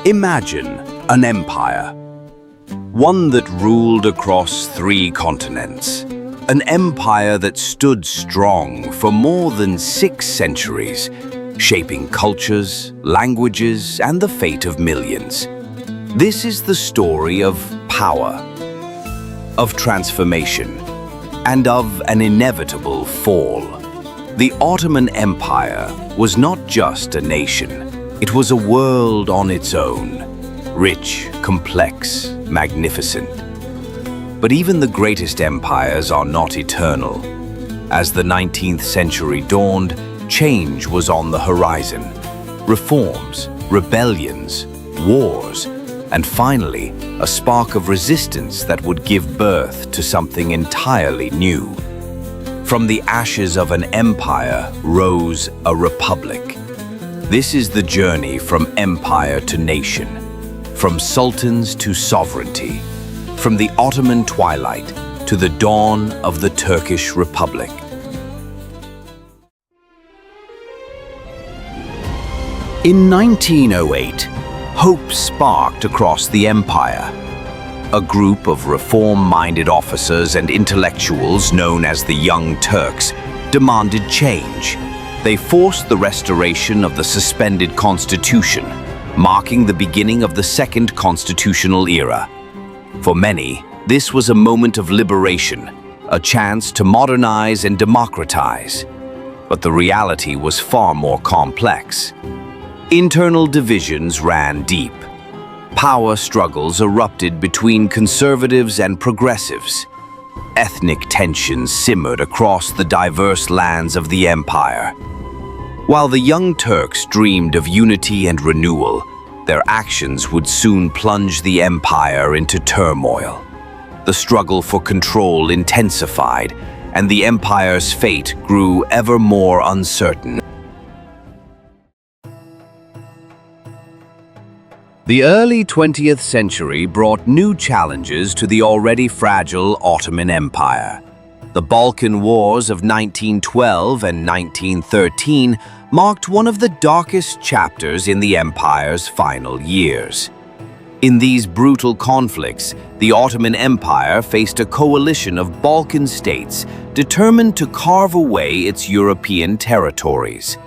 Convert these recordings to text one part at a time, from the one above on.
Imagine an empire, one that ruled across 3 continents, an empire that stood strong for more than 6 centuries, shaping cultures, languages, and the fate of millions. This is the story of power, of transformation, and of an inevitable fall. The Ottoman Empire was not just a nation. It was a world on its own, rich, complex, magnificent. But even the greatest empires are not eternal. As the 19th century dawned, change was on the horizon. Reforms, rebellions, wars, and finally, a spark of resistance that would give birth to something entirely new. From the ashes of an empire rose a republic. This is the journey from empire to nation, from sultans to sovereignty, from the Ottoman twilight to the dawn of the Turkish Republic. In 1908, hope sparked across the empire. A group of reform-minded officers and intellectuals known as the Young Turks demanded change. They forced the restoration of the suspended constitution, marking the beginning of the second constitutional era. For many, this was a moment of liberation, a chance to modernize and democratize. But the reality was far more complex. Internal divisions ran deep. Power struggles erupted between conservatives and progressives. Ethnic tensions simmered across the diverse lands of the empire. While the Young Turks dreamed of unity and renewal, their actions would soon plunge the empire into turmoil. The struggle for control intensified, and the empire's fate grew ever more uncertain. The early 20th century brought new challenges to the already fragile Ottoman Empire. The Balkan Wars of 1912 and 1913 marked one of the darkest chapters in the empire's final years. In these brutal conflicts, the Ottoman Empire faced a coalition of Balkan states determined to carve away its European territories.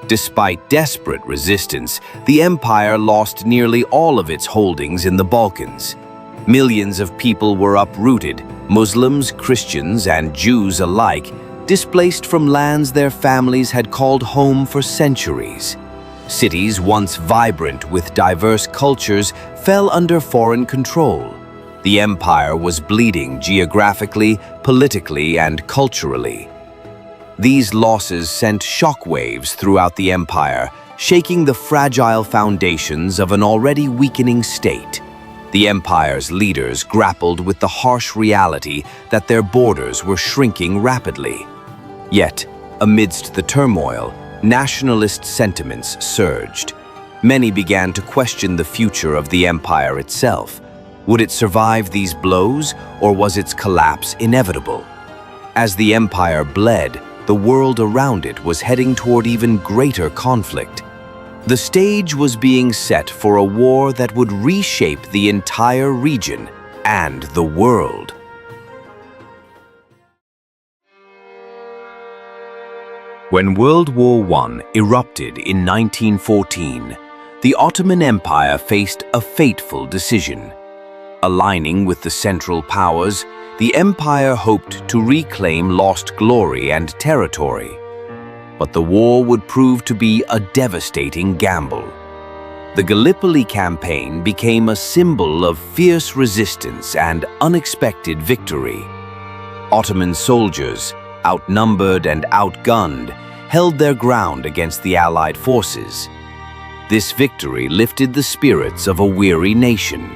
Despite desperate resistance, the empire lost nearly all of its holdings in the Balkans. Millions of people were uprooted, Muslims, Christians, and Jews alike, displaced from lands their families had called home for centuries. Cities once vibrant with diverse cultures fell under foreign control. The empire was bleeding geographically, politically, and culturally. These losses sent shockwaves throughout the empire, shaking the fragile foundations of an already weakening state. The empire's leaders grappled with the harsh reality that their borders were shrinking rapidly. Yet, amidst the turmoil, nationalist sentiments surged. Many began to question the future of the empire itself. Would it survive these blows, or was its collapse inevitable? As the empire bled, the world around it was heading toward even greater conflict. The stage was being set for a war that would reshape the entire region and the world. When World War I erupted in 1914, the Ottoman Empire faced a fateful decision. Aligning with the Central Powers, the empire hoped to reclaim lost glory and territory. But the war would prove to be a devastating gamble. The Gallipoli campaign became a symbol of fierce resistance and unexpected victory. Ottoman soldiers, outnumbered and outgunned, held their ground against the Allied forces. This victory lifted the spirits of a weary nation.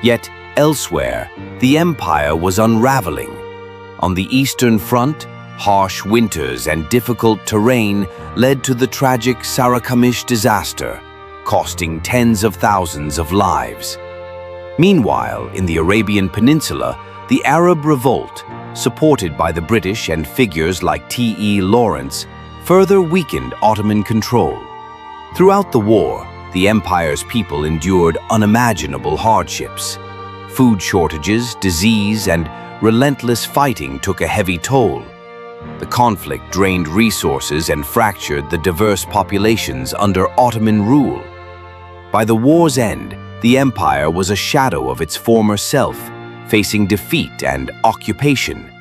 Yet, elsewhere, the empire was unraveling. On the Eastern Front, harsh winters and difficult terrain led to the tragic Sarıkamış disaster, costing tens of thousands of lives. Meanwhile, in the Arabian Peninsula, the Arab Revolt, supported by the British and figures like T.E. Lawrence, further weakened Ottoman control. Throughout the war, the empire's people endured unimaginable hardships. Food shortages, disease, and relentless fighting took a heavy toll. The conflict drained resources and fractured the diverse populations under Ottoman rule. By the war's end, the empire was a shadow of its former self, facing defeat and occupation.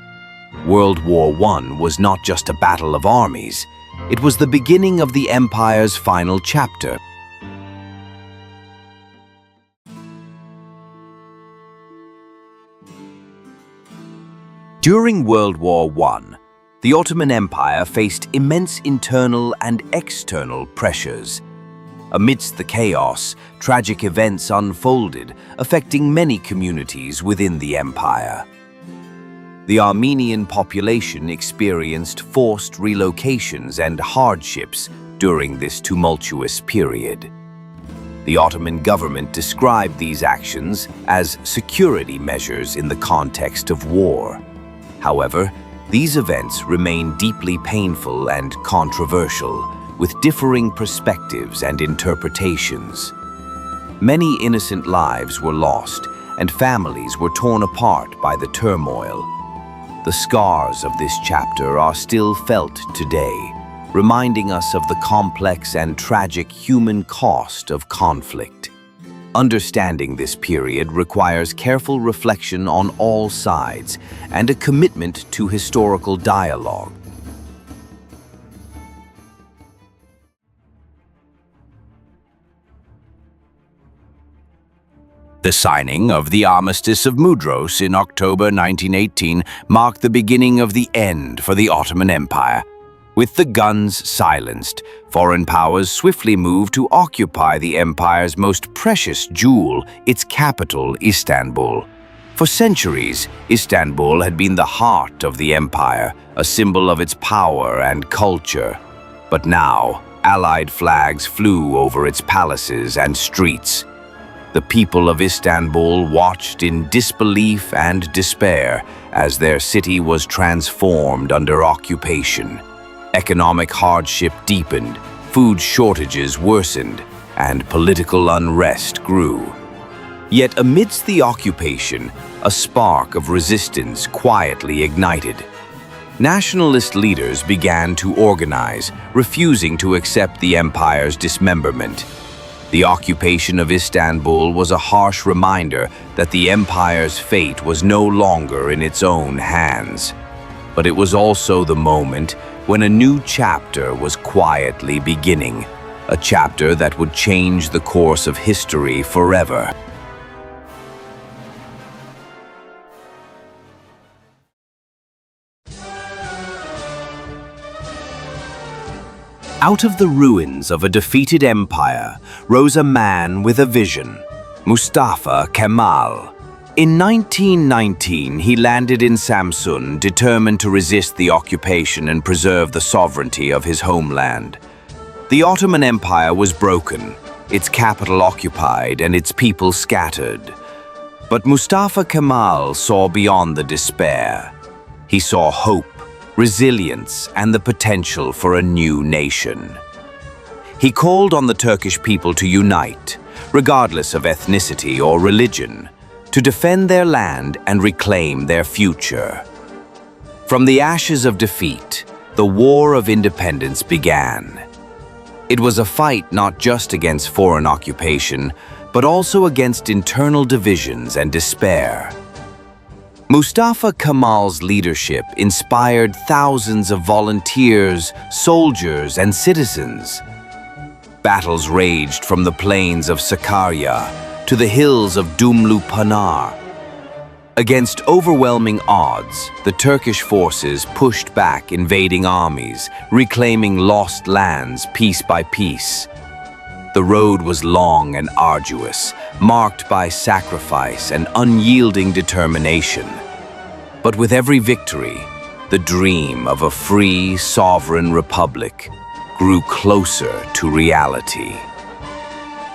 World War I was not just a battle of armies, it was the beginning of the empire's final chapter. During World War I, the Ottoman Empire faced immense internal and external pressures. Amidst the chaos, tragic events unfolded, affecting many communities within the empire. The Armenian population experienced forced relocations and hardships during this tumultuous period. The Ottoman government described these actions as security measures in the context of war. However, these events remain deeply painful and controversial, with differing perspectives and interpretations. Many innocent lives were lost, and families were torn apart by the turmoil. The scars of this chapter are still felt today, reminding us of the complex and tragic human cost of conflict. Understanding this period requires careful reflection on all sides and a commitment to historical dialogue. The signing of the Armistice of Mudros in October 1918 marked the beginning of the end for the Ottoman Empire. With the guns silenced, foreign powers swiftly moved to occupy the empire's most precious jewel, its capital, Istanbul. For centuries, Istanbul had been the heart of the empire, a symbol of its power and culture. But now, Allied flags flew over its palaces and streets. The people of Istanbul watched in disbelief and despair as their city was transformed under occupation. Economic hardship deepened, food shortages worsened, and political unrest grew. Yet amidst the occupation, a spark of resistance quietly ignited. Nationalist leaders began to organize, refusing to accept the empire's dismemberment. The occupation of Istanbul was a harsh reminder that the empire's fate was no longer in its own hands. But it was also the moment when a new chapter was quietly beginning, a chapter that would change the course of history forever. Out of the ruins of a defeated empire rose a man with a vision, Mustafa Kemal. In 1919, he landed in Samsun, determined to resist the occupation and preserve the sovereignty of his homeland. The Ottoman Empire was broken, its capital occupied and its people scattered. But Mustafa Kemal saw beyond the despair. He saw hope, resilience, and the potential for a new nation. He called on the Turkish people to unite, regardless of ethnicity or religion, to defend their land and reclaim their future. From the ashes of defeat, the War of Independence began. It was a fight not just against foreign occupation, but also against internal divisions and despair. Mustafa Kemal's leadership inspired thousands of volunteers, soldiers, and citizens. Battles raged from the plains of Sakarya to the hills of Dumlu Pınar. Against overwhelming odds, the Turkish forces pushed back invading armies, reclaiming lost lands piece by piece. The road was long and arduous, marked by sacrifice and unyielding determination. But with every victory, the dream of a free, sovereign republic grew closer to reality.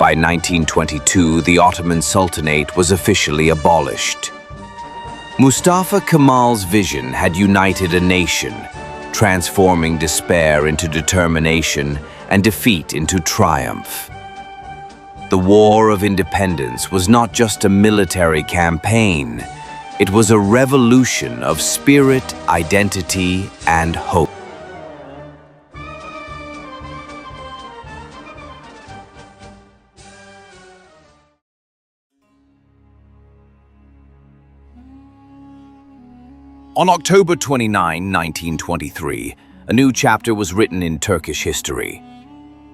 By 1922, the Ottoman Sultanate was officially abolished. Mustafa Kemal's vision had united a nation, transforming despair into determination and defeat into triumph. The War of Independence was not just a military campaign. It was a revolution of spirit, identity, and hope. On October 29, 1923, a new chapter was written in Turkish history.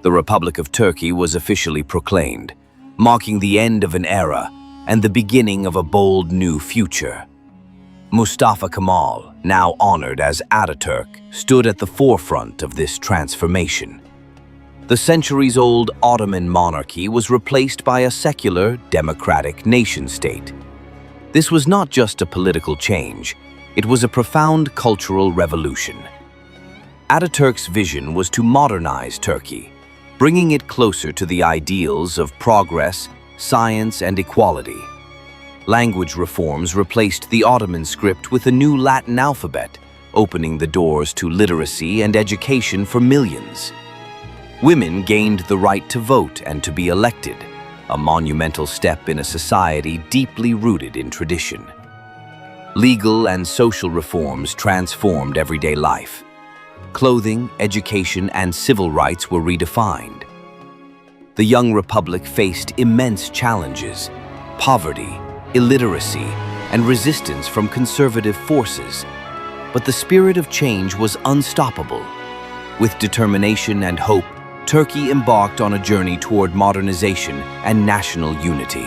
The Republic of Turkey was officially proclaimed, marking the end of an era and the beginning of a bold new future. Mustafa Kemal, now honored as Atatürk, stood at the forefront of this transformation. The centuries-old Ottoman monarchy was replaced by a secular, democratic nation-state. This was not just a political change, it was a profound cultural revolution. Atatürk's vision was to modernize Turkey, bringing it closer to the ideals of progress, science, and equality. Language reforms replaced the Ottoman script with a new Latin alphabet, opening the doors to literacy and education for millions. Women gained the right to vote and to be elected, a monumental step in a society deeply rooted in tradition. Legal and social reforms transformed everyday life. Clothing, education, and civil rights were redefined. The young republic faced immense challenges: poverty, illiteracy, and resistance from conservative forces. But the spirit of change was unstoppable. With determination and hope, Turkey embarked on a journey toward modernization and national unity.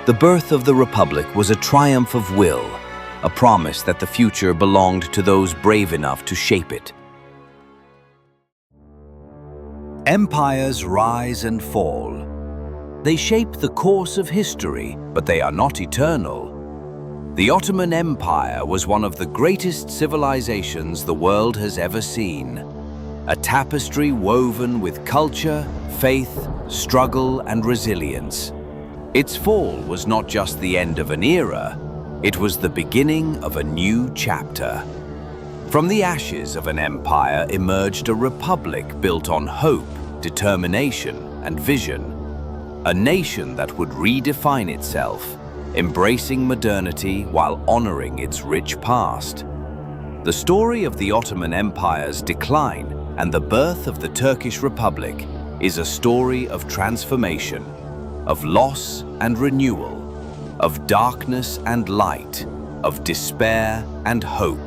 The birth of the republic was a triumph of will, a promise that the future belonged to those brave enough to shape it. Empires rise and fall. They shape the course of history, but they are not eternal. The Ottoman Empire was one of the greatest civilizations the world has ever seen. A tapestry woven with culture, faith, struggle, and resilience. Its fall was not just the end of an era, it was the beginning of a new chapter. From the ashes of an empire emerged a republic built on hope, determination, and vision. A nation that would redefine itself, embracing modernity while honoring its rich past. The story of the Ottoman Empire's decline and the birth of the Turkish Republic is a story of transformation, of loss and renewal, of darkness and light, of despair and hope.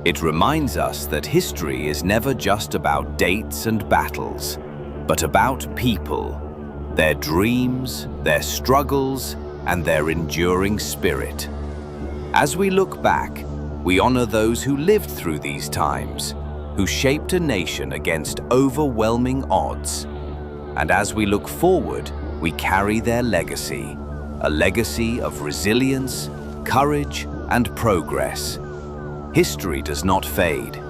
It reminds us that history is never just about dates and battles, but about people, their dreams, their struggles, and their enduring spirit. As we look back, we honor those who lived through these times, who shaped a nation against overwhelming odds. And as we look forward, we carry their legacy, a legacy of resilience, courage, and progress. History does not fade,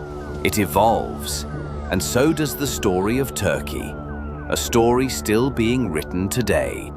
it evolves, and so does the story of Turkey, a story still being written today.